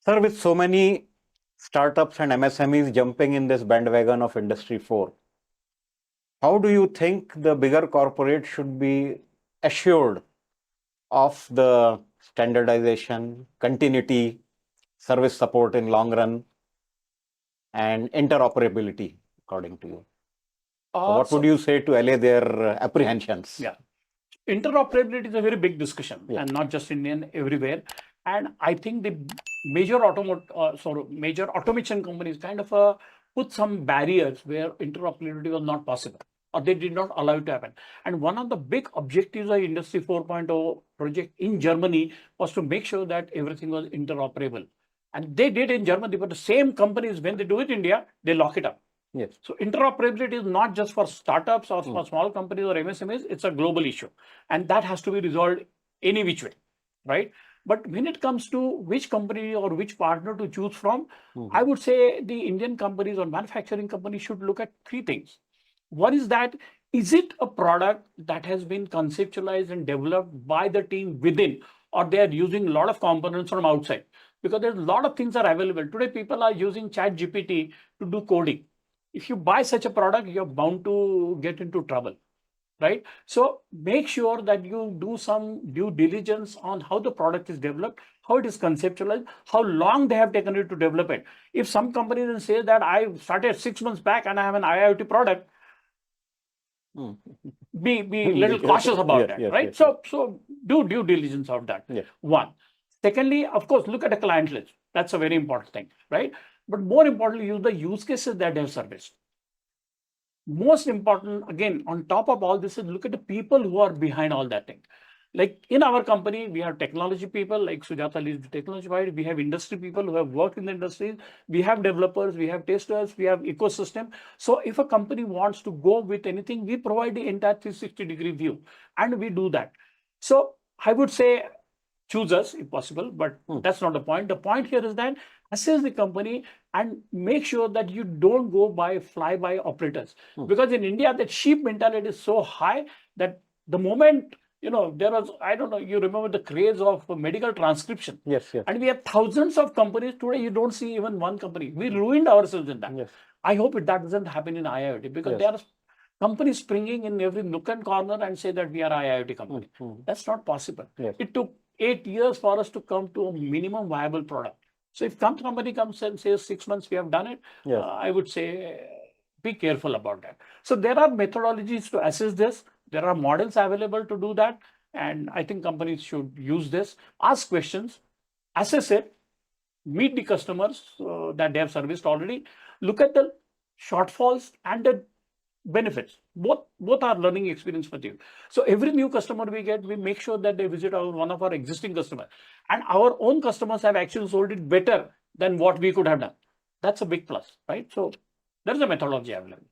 Sir, with so many startups and MSMEs jumping in this bandwagon of Industry 4, how do you think the bigger corporate should be assured of the standardization, continuity, service support in long run, and interoperability, according to you? So what would you say to allay their apprehensions? Yeah. Interoperability is a very big discussion, Yeah. and not just Indian, everywhere. And I think the major major automation companies kind of put some barriers where interoperability was not possible, or they did not allow it to happen. And one of the big objectives of Industry 4.0 project in Germany was to make sure that everything was interoperable. And they did in Germany, but the same companies, when they do it in India, they lock it up. Yes. So interoperability is not just for startups or for small companies or MSMEs, it's a global issue. And that has to be resolved any which way, right? But when it comes to which company or which partner to choose from, I would say the Indian companies or manufacturing companies should look at three things. One is that, is it a product that has been conceptualized and developed by the team within, or they are using a lot of components from outside? Because there's a lot of things are available. Today, people are using ChatGPT to do coding. If you buy such a product, you're bound to get into trouble, right? So make sure that you do some due diligence on how the product is developed, how it is conceptualized, how long they have taken it to develop it. If some companies say that I started 6 months back and I have an IoT product, be a little cautious about that, right? So do due diligence of that. One. Secondly, of course, look at the client list. That's a very important thing, right? But more importantly, use the use cases that they have serviced. Most important, again, on top of all this, is look at the people who are behind all that thing. Like in our company, we have technology people, like Sujata leads the technology side. We have industry people who have worked in the industry. We have developers, we have testers, we have ecosystem. So if a company wants to go with anything, we provide the entire 360-degree view, and we do that. So I would say choose us if possible, but that's not the point. The point here is that assess the company and make sure that you don't go by fly-by operators. Because in India, that sheep mentality is so high that the moment, there was, I don't know, you remember the craze of medical transcription. Yes. And we have thousands of companies. Today, you don't see even one company. We ruined ourselves in that. Yes. I hope that doesn't happen in IoT, because there are companies springing in every nook and corner and say that we are IoT company. That's not possible. It took 8 years for us to come to a minimum viable product. So if some company comes and says 6 months we have done it, I would say be careful about that. So there are methodologies to assess this. There are models available to do that. And I think companies should use this, ask questions, assess it, meet the customers that they have serviced already, look at the shortfalls and the benefits. Both are learning experience for you. So every new customer we get, we make sure that they visit one of our existing customers, and our own customers have actually sold it better than what we could have done. That's a big plus, right? So there's a methodology available.